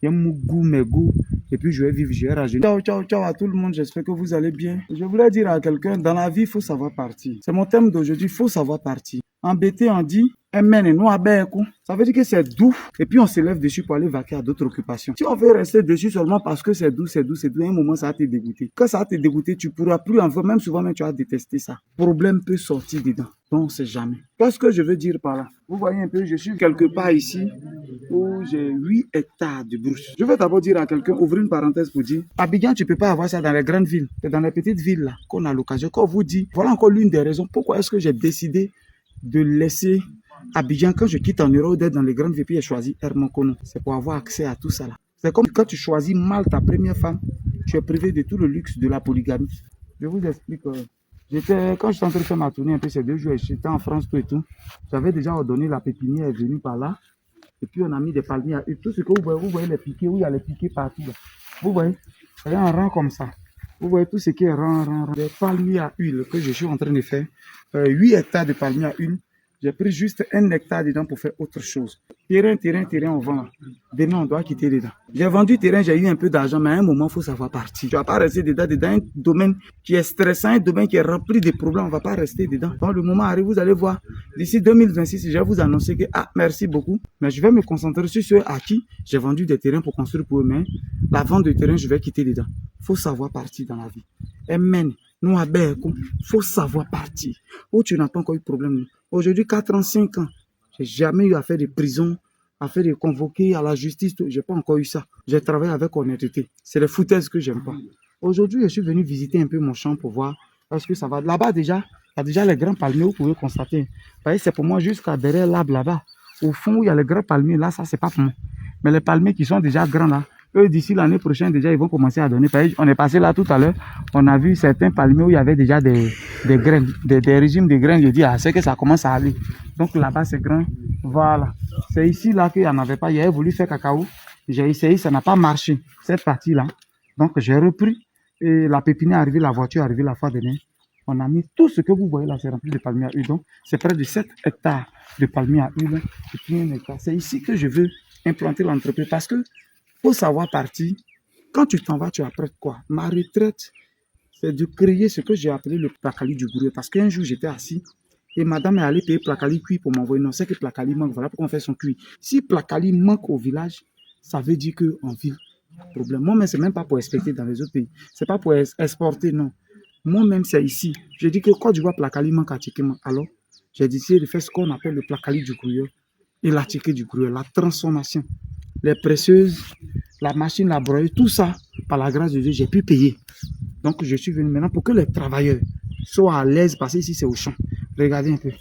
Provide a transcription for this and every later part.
J'aime mon goût, mes goûts. Et puis je vais vivre, je vais rajeunir. Ciao, ciao, ciao à tout le monde. J'espère que vous allez bien. Je voulais dire à quelqu'un, dans la vie, il faut savoir partir. C'est mon thème d'aujourd'hui, il faut savoir partir. En BT, on dit, ça veut dire que c'est doux. Et puis on se lève dessus pour aller vaquer à d'autres occupations. Si on veut rester dessus seulement parce que c'est doux, à un moment, ça va te dégoûter. Quand ça va te dégoûter, tu pourras plus en faire. Même souvent, même tu vas détester ça. Problème peut sortir dedans. Donc, on sait jamais. Qu'est-ce que je veux dire par là? Vous voyez un peu, je suis quelque part ici où j'ai 8 hectares de brousse. Je veux d'abord dire à quelqu'un, ouvrir une parenthèse pour dire, Abidjan, tu peux pas avoir ça dans les grandes villes. C'est dans les petites villes là qu'on a l'occasion. Quand on vous dit, voilà encore l'une des raisons pourquoi est-ce que j'ai décidé de laisser Abidjan quand je quitte en Europe, d'être dans les grandes villes, puis j'ai choisi Hermokono. C'est pour avoir accès à tout ça là. C'est comme quand tu choisis mal ta première femme, tu es privé de tout le luxe de la polygamie. Je vous explique. Quand j'étais en train de faire ma tournée, un peu ces 2 jours, j'étais en France, tout et tout. J'avais déjà ordonné, la pépinière est venue par là. Et puis on a mis des palmiers à huile. Tout ce que vous voyez les piquets, où il y a les piquets partout. Là. Vous voyez, il y a un rang comme ça. Vous voyez tout ce qui est rang. Des palmiers à huile que je suis en train de faire. 8 hectares de palmiers à huile. J'ai pris juste 1 hectare dedans pour faire autre chose. Terrain, on vend là. Demain, on doit quitter dedans. J'ai vendu terrain, j'ai eu un peu d'argent, mais à un moment, il faut savoir partir. Tu ne vas pas rester dedans, un domaine qui est stressant, un domaine qui est rempli de problèmes, on ne va pas rester dedans. Quand le moment arrive, vous allez voir, d'ici 2026, je vais vous annoncer que, merci beaucoup, mais je vais me concentrer sur ceux à qui j'ai vendu des terrains pour construire pour eux, mais la vente de terrain, je vais quitter dedans. Il faut savoir partir dans la vie. Amen. Nous, à Berko, il faut savoir partir. Où tu n'as pas encore eu de problème. Aujourd'hui, 4 ans, 5 ans, j'ai jamais eu à faire de prison, à faire de convoquer à la justice. J'ai pas encore eu ça. J'ai travaillé avec honnêteté. C'est les foutaises que j'aime pas. Aujourd'hui, je suis venu visiter un peu mon champ pour voir est-ce que ça va. Là-bas, déjà, il y a déjà les grands palmiers, vous pouvez constater. Vous voyez, c'est pour moi jusqu'à derrière l'arbre là-bas. Au fond, où il y a les grands palmiers, là, ça, c'est pas pour moi. Mais les palmiers qui sont déjà grands là, eux, d'ici l'année prochaine, déjà, ils vont commencer à donner. On est passé là tout à l'heure, on a vu certains palmiers où il y avait déjà des graines, des régimes de graines. Je dis, c'est que ça commence à aller. Donc là-bas, c'est grand. Voilà. C'est ici là qu'il n'y en avait pas. Il avait voulu faire cacao. J'ai essayé, ça n'a pas marché. Cette partie-là. Donc, j'ai repris. Et la pépinière est arrivée, la voiture est arrivée la fois dernière. On a mis tout ce que vous voyez là, c'est rempli de palmiers à huile. Donc, c'est près de 7 hectares de palmiers à huile. Et puis 1 hectare. C'est ici que je veux implanter l'entreprise parce que faut savoir partir. Quand tu t'en vas, tu apprêtes quoi? Ma retraite, c'est de créer ce que j'ai appelé le placali du gourou. Parce qu'un jour, j'étais assis et madame est allée payer placali cuit pour m'envoyer. Non, c'est que placali manque. Voilà pourquoi on fait son cuit. Si placali manque au village, ça veut dire qu'on vit problème. Moi-même, c'est même pas pour exporter dans les autres pays. C'est pas pour exporter, non. Moi-même, c'est ici. Je dis que quand tu vois placali manque à Tchékéman, alors j'ai décidé de faire ce qu'on appelle le placali du gourou et la tchéké du gourou, la transformation. Les précieuses, la machine, la broyeuse, tout ça, par la grâce de Dieu, j'ai pu payer. Donc, je suis venu maintenant pour que les travailleurs soient à l'aise, parce que ici, c'est au champ. Regardez un peu.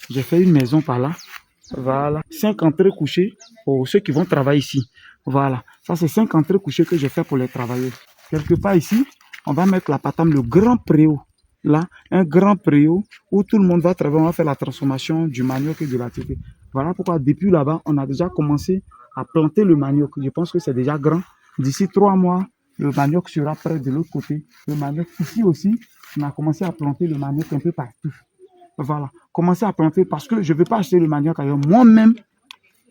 J'ai fait une maison par là. Voilà. 5 entrées couchées pour ceux qui vont travailler ici. Voilà. Ça, c'est 5 entrées couchées que j'ai fait pour les travailleurs. Quelque part ici, on va mettre la patame, le grand préau. Là, un grand préau où tout le monde va travailler. On va faire la transformation du manioc et de la tchéké. Voilà pourquoi, depuis là-bas, on a déjà commencé à planter le manioc. Je pense que c'est déjà grand. D'ici 3 mois, le manioc sera prêt de l'autre côté. Le manioc ici aussi, on a commencé à planter le manioc un peu partout. Voilà. Commencer à planter parce que je ne veux pas acheter le manioc ailleurs. Moi-même,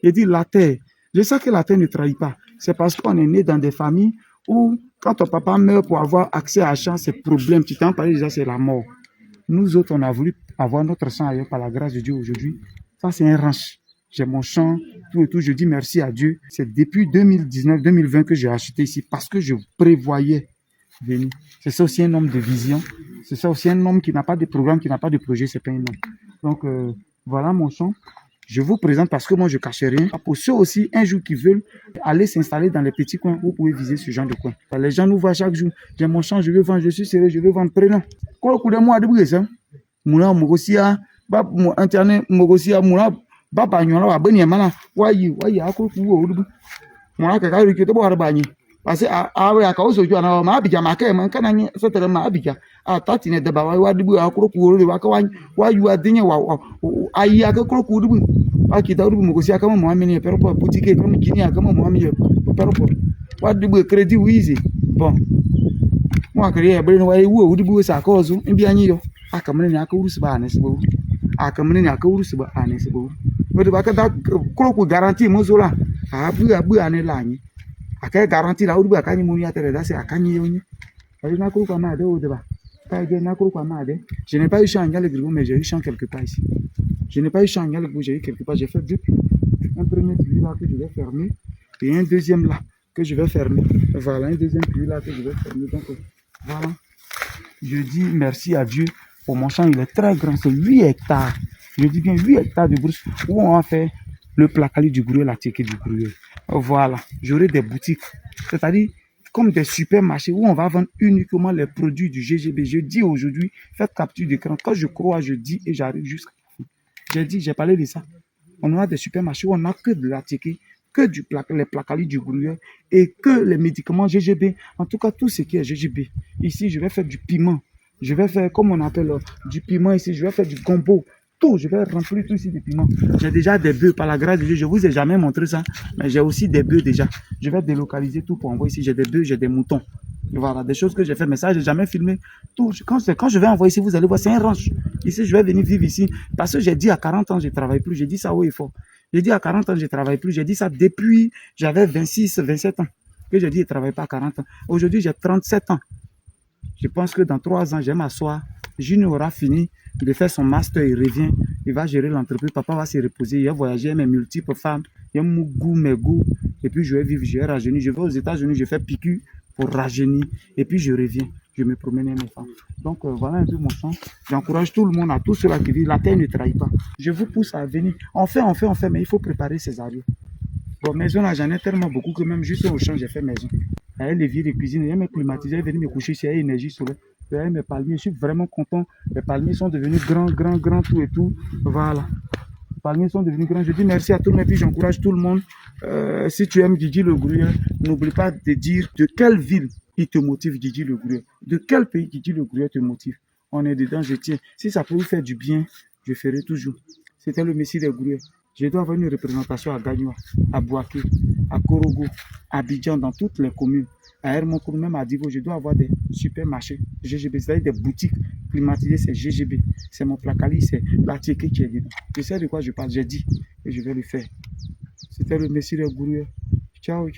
j'ai dit la terre. Je sais que la terre ne trahit pas. C'est parce qu'on est né dans des familles où, quand ton papa meurt pour avoir accès à un champ, c'est problème. Tu t'en parlais déjà, c'est la mort. Nous autres, on a voulu avoir notre sang ailleurs par la grâce de Dieu aujourd'hui. Ça, c'est un ranch. J'ai mon champ, tout et tout. Je dis merci à Dieu. C'est depuis 2019-2020 que j'ai acheté ici parce que je prévoyais venir. C'est ça aussi un homme de vision. C'est ça aussi un homme qui n'a pas de programme, qui n'a pas de projet. C'est pas un homme. Donc, voilà mon champ. Je vous présente parce que moi, je ne cache rien. Pour ceux aussi, un jour qui veulent aller s'installer dans les petits coins, vous pouvez viser ce genre de coin. Les gens nous voient chaque jour. J'ai mon champ, je veux vendre, je suis sérieux, je veux vendre. Prénom. Quoi, moi, de ça. Mouna, Mogosia, Internet, Mogosia, Mouna. Baba nyola wa bani mana wayi akuru wo rubu mo aka ka rike to bo arbanye parce awe aka oso ju na ma abija maka man kana ni setere ma abija a tati ne de ba wa dubu akuru ku rubu aka wayi adinye wa ayi aka kuru ku rubu aki da rubu mo ko si aka mo amini pero po boutique ko kini aka mo amini pero po wa dubu credit wizi bon mo aka re ebe no wayi wo dubu sa ka ozu mbi anyi yo aka mene ni aka urusu ba na sebo aka mene ni aka urusu ba na sebo. Mais tu vas que tu garantie mon zola abu ane lani À quelle garantie là, où à Kani Mounia Tereda, c'est à Kani Yoni. Je n'ai pas eu champ en Galles, mais j'ai eu champ quelque part ici. Je n'ai pas eu champ en Galles, j'ai eu quelque part. J'ai fait deux puits. Un premier puits là que je vais fermer et un deuxième là que je vais fermer. Voilà, un deuxième puits là que je vais fermer. Donc, voilà. Je dis merci à Dieu pour mon champ. Il est très grand, c'est 8 hectares. Je dis bien 8 hectares de brousse où on a fait le placali du gruyère, la ticket du gruyère. Voilà, j'aurai des boutiques, c'est-à-dire comme des supermarchés où on va vendre uniquement les produits du GGB. Je dis aujourd'hui, faites capture d'écran. Quand je crois, je dis et j'arrive jusqu'à la fin. J'ai dit, j'ai parlé de ça. On a des supermarchés où on n'a que de la ticket, que les placali du gruyère et que les médicaments GGB. En tout cas, tout ce qui est GGB. Ici, je vais faire du piment. Je vais faire, comme on appelle, du piment ici. Je vais faire du gombo. Tout, je vais remplir tout ici de piment. J'ai déjà des bœufs, par la grâce de Dieu. Je ne vous ai jamais montré ça, mais j'ai aussi des bœufs déjà. Je vais délocaliser tout pour envoyer ici. J'ai des bœufs, j'ai des moutons. Voilà, des choses que j'ai fait, mais ça, je n'ai jamais filmé. Tout, quand je vais envoyer ici, vous allez voir, c'est un ranch. Ici, je vais venir vivre ici. Parce que j'ai dit à 40 ans, je ne travaille plus. J'ai dit ça haut et fort. J'ai dit à 40 ans, je ne travaille plus. J'ai dit ça depuis, j'avais 26, 27 ans. Que j'ai dit, je ne travaille pas à 40 ans. Aujourd'hui, j'ai 37 ans. Je pense que dans 3 ans, je vais m'asseoir. Junior aura fini de faire son master, il revient, il va gérer l'entreprise, papa va se reposer, il va voyager mes multiples femmes, il y a mon goût, mes goûts, et puis je vais vivre, je vais rajeunir, je vais aux États-Unis, je fais piqûre pour rajeunir, et puis je reviens, je me promène avec mes femmes. Donc voilà un peu mon champ. J'encourage tout le monde, à tous ceux-là qui disent la terre ne trahit pas. Je vous pousse à venir. On fait, mais il faut préparer ses arrières. Bon, maison là, j'en ai tellement beaucoup que même juste au champ, j'ai fait maison. Il y a les vies de cuisine, il y a mes climatiseurs, il est venu me coucher, il y a énergie solaire. Il y a mes palmiers, je suis vraiment content. Les palmiers sont devenus grands, tout et tout. Voilà. Les palmiers sont devenus grands. Je dis merci à tout le monde et puis j'encourage tout le monde. Si tu aimes Didi Le Gruyère, n'oublie pas de dire de quelle ville il te motive Didi Le Gruyère. De quel pays Didi Le Gruyère te motive. On est dedans, je tiens. Si ça peut vous faire du bien, je ferai toujours. C'était le Messie des Gruyères. Je dois avoir une représentation à Gagnoa, à Bouaké, à Korogo, à Abidjan, dans toutes les communes. À Hermoncourt, même à Divo, je dois avoir des supermarchés GGB, c'est-à-dire des boutiques climatisées, c'est GGB. C'est mon placali, c'est la ticket qui est dedans. Je sais de quoi je parle, j'ai dit et je vais le faire. C'était le Messie des Gruyères. Ciao.